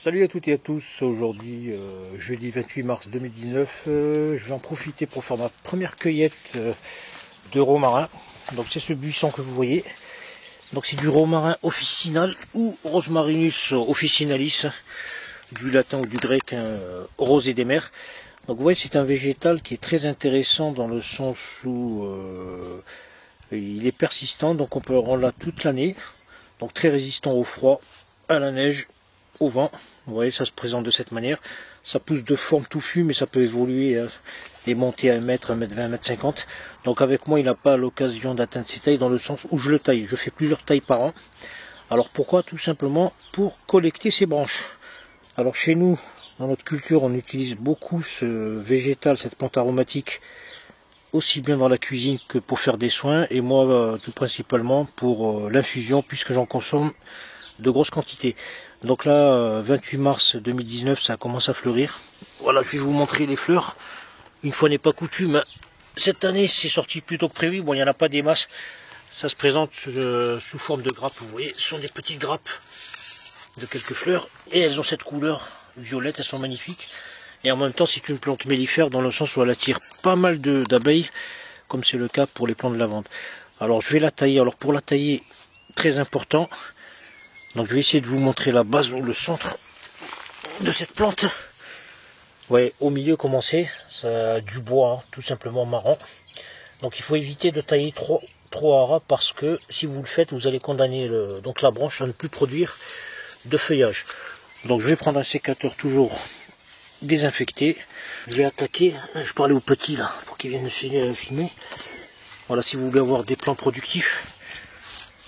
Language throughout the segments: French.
Salut à toutes et à tous, aujourd'hui jeudi 28 mars 2019, je vais en profiter pour faire ma première cueillette de romarin. Donc c'est ce buisson que vous voyez, donc c'est du romarin officinal ou Rosmarinus officinalis, du latin ou du grec rosé des mers. Donc vous voyez, c'est un végétal qui est très intéressant dans le sens où il est persistant, donc on peut le rendre là toute l'année, donc très résistant au froid, à la neige, au vent. Vous voyez, ça se présente de cette manière. Ça pousse de forme touffue, mais ça peut évoluer et monter à 1 mètre, 1 mètre 20, 1 mètre 50. Donc avec moi, il n'a pas l'occasion d'atteindre ces tailles dans le sens où je le taille. Je fais plusieurs tailles par an. Alors pourquoi? Tout simplement pour collecter ces branches. Alors chez nous, dans notre culture, on utilise beaucoup ce végétal, cette plante aromatique, aussi bien dans la cuisine que pour faire des soins. Et moi, tout principalement pour l'infusion, puisque j'en consomme de grosses quantités. Donc là, 28 mars 2019, ça commence à fleurir. Voilà, je vais vous montrer les fleurs. Une fois n'est pas coutume, cette année c'est sorti plus tôt que prévu. Bon, il n'y en a pas des masses. Ça se présente sous forme de grappes. Vous voyez, ce sont des petites grappes de quelques fleurs. Et elles ont cette couleur violette, elles sont magnifiques. Et en même temps, c'est une plante mellifère dans le sens où elle attire pas mal d'abeilles, comme c'est le cas pour les plants de lavande. Alors je vais la tailler. Alors pour la tailler, très important. Donc je vais essayer de vous montrer la base ou le centre de cette plante. Ouais, au milieu comment c'est, du bois, hein, tout simplement marron. Donc il faut éviter de tailler trop à ras parce que si vous le faites, vous allez condamner donc la branche à ne plus produire de feuillage. Donc je vais prendre un sécateur toujours désinfecté. Je vais attaquer, je parlais aux petits là pour qu'ils viennent me filmer. Voilà, si vous voulez avoir des plants productifs.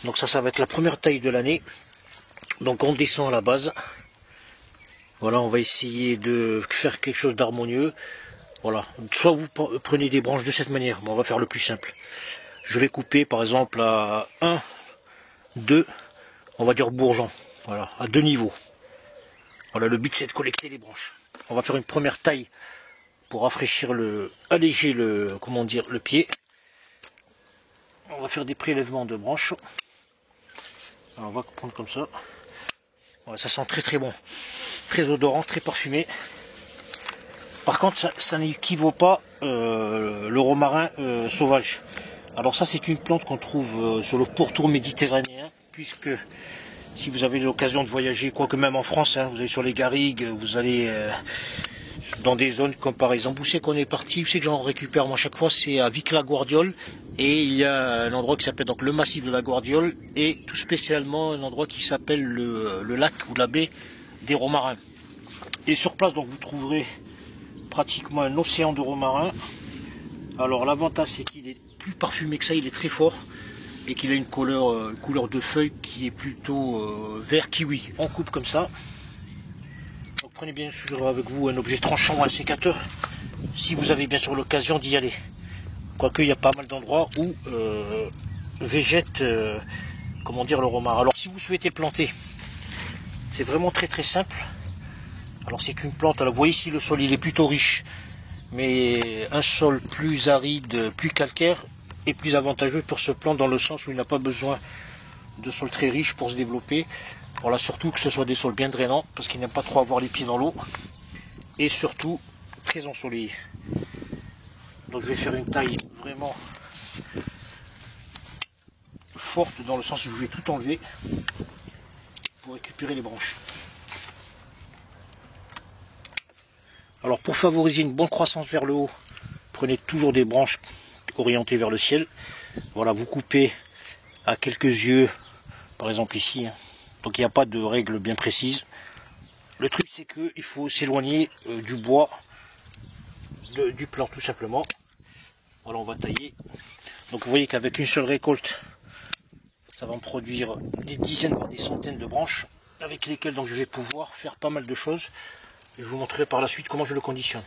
Donc ça va être la première taille de l'année. Donc on descend à la base. Voilà, on va essayer de faire quelque chose d'harmonieux. Voilà, soit vous prenez des branches de cette manière, bon, on va faire le plus simple. Je vais couper par exemple à 1, 2, on va dire bourgeons. Voilà, à 2 niveaux. Voilà, le but c'est de collecter les branches. On va faire une première taille pour rafraîchir alléger le pied. On va faire des prélèvements de branches. Alors on va prendre comme ça. Voilà, ça sent très très bon, très odorant, très parfumé. Par contre, ça n'équivaut pas le romarin sauvage. Alors ça, c'est une plante qu'on trouve sur le pourtour méditerranéen, puisque si vous avez l'occasion de voyager, quoique même en France, hein, vous allez sur les garrigues, vous allez dans des zones comme par exemple, où c'est qu'on est parti, où c'est que j'en récupère moi chaque fois, c'est à Vic-la-Guardiole, et il y a un endroit qui s'appelle donc le massif de la Guardiole, et tout spécialement un endroit qui s'appelle le lac ou la baie des romarins. Et sur place, donc vous trouverez pratiquement un océan de romarin. Alors l'avantage c'est qu'il est plus parfumé que ça, il est très fort, et qu'il a une couleur de feuille qui est plutôt vert kiwi. On coupe comme ça. Donc prenez bien sûr avec vous un objet tranchant ou un sécateur, si vous avez bien sûr l'occasion d'y aller. Quoique il y a pas mal d'endroits où végète le romarin. Alors si vous souhaitez planter, c'est vraiment très très simple. Alors c'est une plante, alors vous voyez ici le sol il est plutôt riche, mais un sol plus aride, plus calcaire est plus avantageux pour ce plant dans le sens où il n'a pas besoin de sol très riche pour se développer. Voilà, surtout que ce soit des sols bien drainants, parce qu'il n'aime pas trop avoir les pieds dans l'eau, et surtout très ensoleillé. Donc je vais faire une taille vraiment forte dans le sens où je vais tout enlever pour récupérer les branches. Alors pour favoriser une bonne croissance vers le haut, prenez toujours des branches orientées vers le ciel. Voilà, vous coupez à quelques yeux, par exemple ici, hein. Donc il n'y a pas de règle bien précise. Le truc c'est qu'il faut s'éloigner du bois, du plant tout simplement. Voilà, on va tailler. Donc vous voyez qu'avec une seule récolte, ça va me produire des dizaines voire des centaines de branches, avec lesquelles donc je vais pouvoir faire pas mal de choses. Je vous montrerai par la suite comment je le conditionne.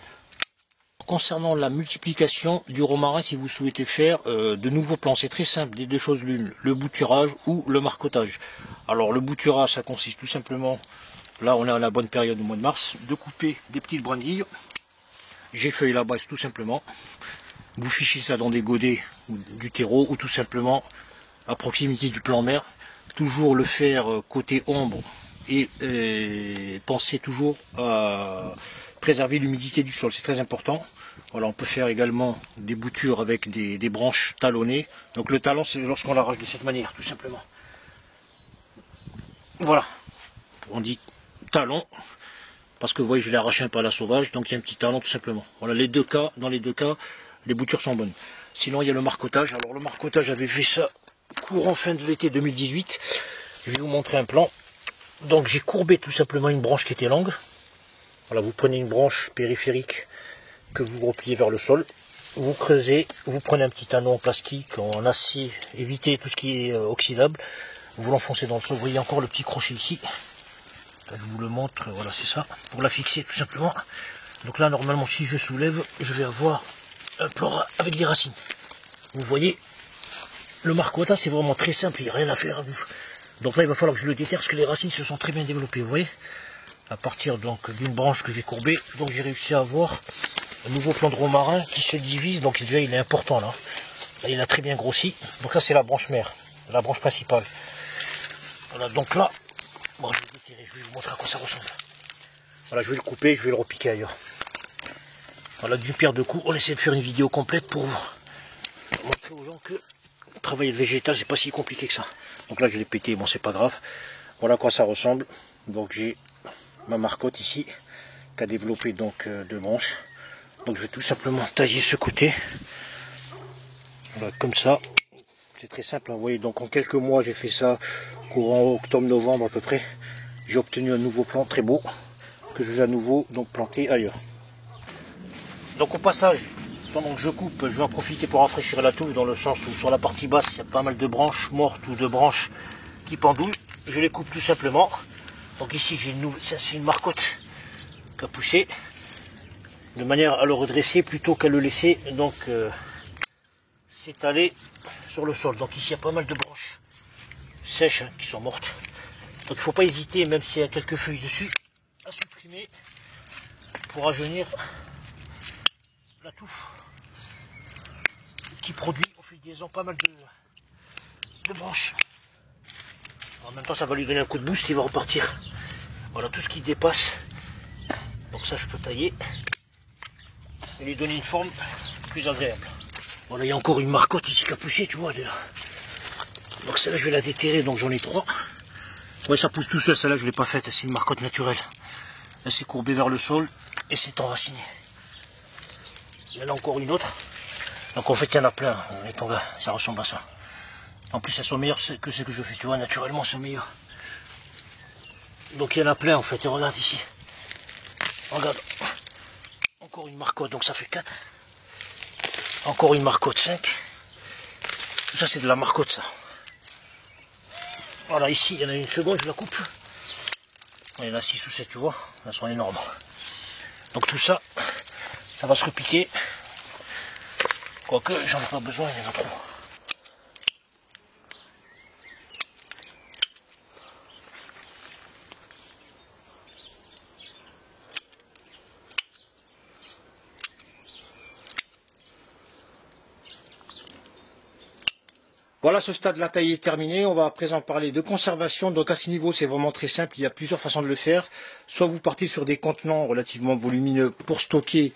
Concernant la multiplication du romarin, si vous souhaitez faire de nouveaux plants, c'est très simple, des deux choses l'une, le bouturage ou le marcottage. Alors le bouturage, ça consiste tout simplement, là on est à la bonne période du mois de mars, de couper des petites brindilles, j'effeuille la base tout simplement, vous fichez ça dans des godets ou du terreau ou tout simplement à proximité du plan mère, toujours le faire côté ombre et pensez toujours à préserver l'humidité du sol, c'est très important. Voilà, on peut faire également des boutures avec des branches talonnées. Donc le talon, c'est lorsqu'on l'arrache de cette manière, tout simplement. Voilà, on dit talon, parce que vous voyez, je l'ai arraché un peu à la sauvage, donc il y a un petit talon tout simplement. Voilà, dans les deux cas, les boutures sont bonnes. Sinon, il y a le marcotage. Alors le marcotage, j'avais fait ça courant fin de l'été 2018. Je vais vous montrer un plan. Donc j'ai courbé tout simplement une branche qui était longue. Voilà, vous prenez une branche périphérique que vous repliez vers le sol. Vous creusez, vous prenez un petit anneau en plastique, en acier, évitez tout ce qui est oxydable. Vous l'enfoncez dans le sol. Vous voyez encore le petit crochet ici. Là, je vous le montre, voilà, c'est ça. Pour la fixer tout simplement. Donc là, normalement, si je soulève, je vais avoir un plan avec des racines. Vous voyez, le marcotage, c'est vraiment très simple, il n'y a rien à faire. Donc là, il va falloir que je le déterre parce que les racines se sont très bien développées, vous voyez. À partir donc d'une branche que j'ai courbée, donc j'ai réussi à avoir un nouveau plan de romarin qui se divise, donc déjà il est important là. Là il a très bien grossi. Donc là c'est la branche mère, la branche principale. Voilà, donc là, bon, je vais le déterrer, je vais vous montrer à quoi ça ressemble. Voilà, je vais le couper, je vais le repiquer ailleurs. Voilà, d'une pierre deux coups, on essaie de faire une vidéo complète pour montrer aux gens que travailler le végétal c'est pas si compliqué que ça. Donc là je l'ai pété, bon c'est pas grave. Voilà à quoi ça ressemble. Donc j'ai ma marcotte ici qui a développé donc deux branches. Donc je vais tout simplement tailler ce côté. Voilà, comme ça. C'est très simple, hein. Vous voyez, donc en quelques mois j'ai fait ça courant octobre-novembre à peu près. J'ai obtenu un nouveau plan très beau que je vais à nouveau donc planter ailleurs. Donc au passage, pendant que je coupe, je vais en profiter pour rafraîchir la touffe dans le sens où sur la partie basse il y a pas mal de branches mortes ou de branches qui pendouillent. Je les coupe tout simplement. Donc ici j'ai c'est une marcotte qui a poussé de manière à le redresser plutôt qu'à le laisser donc s'étaler sur le sol. Donc ici il y a pas mal de branches sèches hein, qui sont mortes. Donc il ne faut pas hésiter, même s'il y a quelques feuilles dessus, à supprimer pour rajeunir la touffe qui produit au fil des ans pas mal de branches. En même temps ça va lui donner un coup de boost, il va repartir. Voilà, tout ce qui dépasse, donc ça je peux tailler et lui donner une forme plus agréable. Voilà, il y a encore une marcotte ici qui a poussé, tu vois, elle est là. Donc celle-là je vais la déterrer, donc j'en ai trois. Ouais, ça pousse tout seul, celle-là je ne l'ai pas faite, c'est une marcotte naturelle. Elle s'est courbée vers le sol et s'est enracinée. Il y en a encore une autre. Donc en fait il y en a plein, les tongas, ça ressemble à ça. En plus elles sont meilleures que ce que je fais, tu vois, naturellement elles sont meilleures. Donc il y en a plein en fait, et regarde ici. Regarde, encore une marcotte, donc ça fait 4. Encore une marcotte, 5. Tout ça c'est de la marcotte ça. Voilà, ici il y en a une seconde, je la coupe. Il y en a 6 ou 7, tu vois, elles sont énormes. Donc tout ça, ça va se repiquer. Quoique j'en ai pas besoin, il y en a trop. Voilà, ce stade, la taille est terminée. On va à présent parler de conservation. Donc à ce niveau, c'est vraiment très simple. Il y a plusieurs façons de le faire. Soit vous partez sur des contenants relativement volumineux pour stocker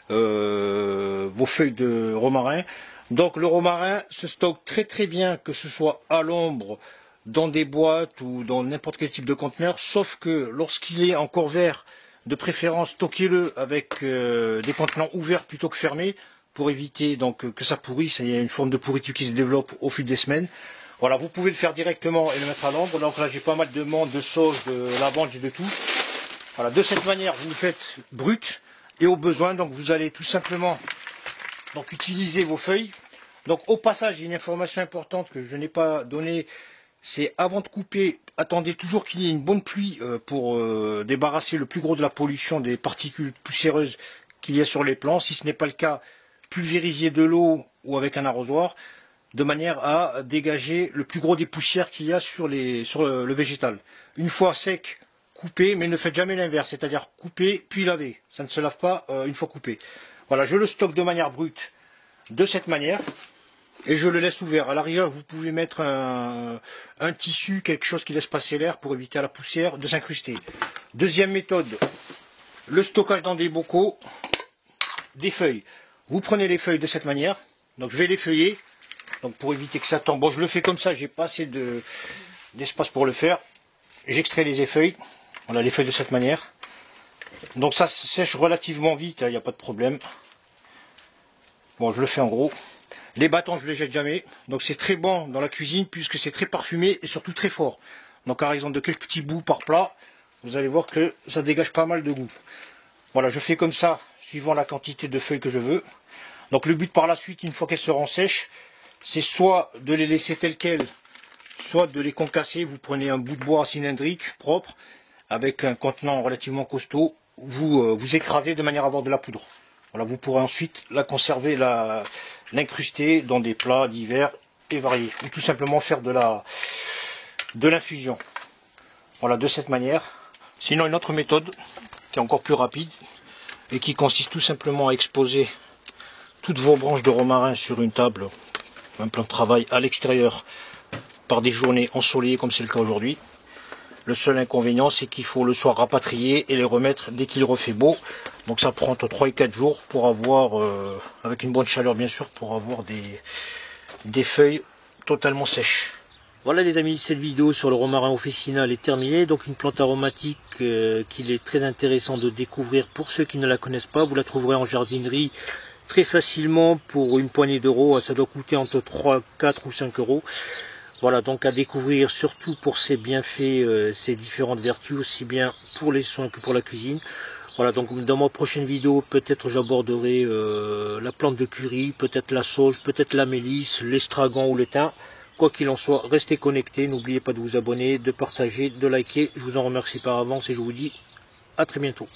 vos feuilles de romarin. Donc le romarin se stocke très très bien, que ce soit à l'ombre, dans des boîtes ou dans n'importe quel type de conteneur. Sauf que lorsqu'il est encore vert, de préférence, stockez-le avec des contenants ouverts plutôt que fermés, pour éviter donc que ça pourrisse. Il y a une forme de pourriture qui se développe au fil des semaines. Voilà, vous pouvez le faire directement et le mettre à l'ombre. Donc là j'ai pas mal de menthe, de sauge, de lavande, j'ai de tout. Voilà, de cette manière vous le faites brut et au besoin donc vous allez tout simplement donc utiliser vos feuilles. Donc au passage, il y a une information importante que je n'ai pas donnée, c'est avant de couper, attendez toujours qu'il y ait une bonne pluie pour débarrasser le plus gros de la pollution des particules poussiéreuses qu'il y a sur les plants. Si ce n'est pas le cas, pulvériser de l'eau ou avec un arrosoir, de manière à dégager le plus gros des poussières qu'il y a sur le végétal. Une fois sec, coupez, mais ne faites jamais l'inverse, c'est-à-dire couper puis laver. Ça ne se lave pas une fois coupé. Voilà, je le stocke de manière brute, de cette manière. et je le laisse ouvert. À l'arrière, vous pouvez mettre un tissu, quelque chose qui laisse passer l'air pour éviter à la poussière de s'incruster. Deuxième méthode, le stockage dans des bocaux, des feuilles. Vous prenez les feuilles de cette manière, donc je vais les feuiller, donc pour éviter que ça tombe. Bon, je le fais comme ça, j'ai pas assez d'espace pour le faire. J'extrais les feuilles, voilà les feuilles de cette manière. Donc ça sèche relativement vite, il n'y a pas de problème. Bon, je le fais en gros. Les bâtons, je les jette jamais. Donc c'est très bon dans la cuisine puisque c'est très parfumé et surtout très fort. Donc à raison de quelques petits bouts par plat, vous allez voir que ça dégage pas mal de goût. Voilà, je fais comme ça, suivant la quantité de feuilles que je veux. Donc le but par la suite, une fois qu'elles seront sèches, c'est soit de les laisser telles quelles, soit de les concasser. Vous prenez un bout de bois cylindrique, propre, avec un contenant relativement costaud. Vous écrasez de manière à avoir de la poudre. Voilà, vous pourrez ensuite la conserver, l'incruster dans des plats divers et variés. Ou tout simplement faire de l'infusion. Voilà, de cette manière. Sinon, une autre méthode qui est encore plus rapide et qui consiste tout simplement à exposer toutes vos branches de romarin sur une table, un plan de travail à l'extérieur par des journées ensoleillées comme c'est le cas aujourd'hui. Le seul inconvénient, c'est qu'il faut le soir rapatrier et les remettre dès qu'il refait beau. Donc ça prend entre 3 et 4 jours pour avoir, avec une bonne chaleur bien sûr, pour avoir des feuilles totalement sèches. Voilà les amis, cette vidéo sur le romarin officinal est terminée. Donc une plante aromatique qu'il est très intéressant de découvrir pour ceux qui ne la connaissent pas. Vous la trouverez en jardinerie très facilement pour une poignée d'euros. Ça doit coûter entre 3, 4 ou 5 euros. Voilà, donc à découvrir surtout pour ses bienfaits, ses différentes vertus, aussi bien pour les soins que pour la cuisine. Voilà, donc dans ma prochaine vidéo, peut-être j'aborderai la plante de curry, peut-être la sauge, peut-être la mélisse, l'estragon ou le thym. Quoi qu'il en soit, restez connectés, n'oubliez pas de vous abonner, de partager, de liker. Je vous en remercie par avance et je vous dis à très bientôt.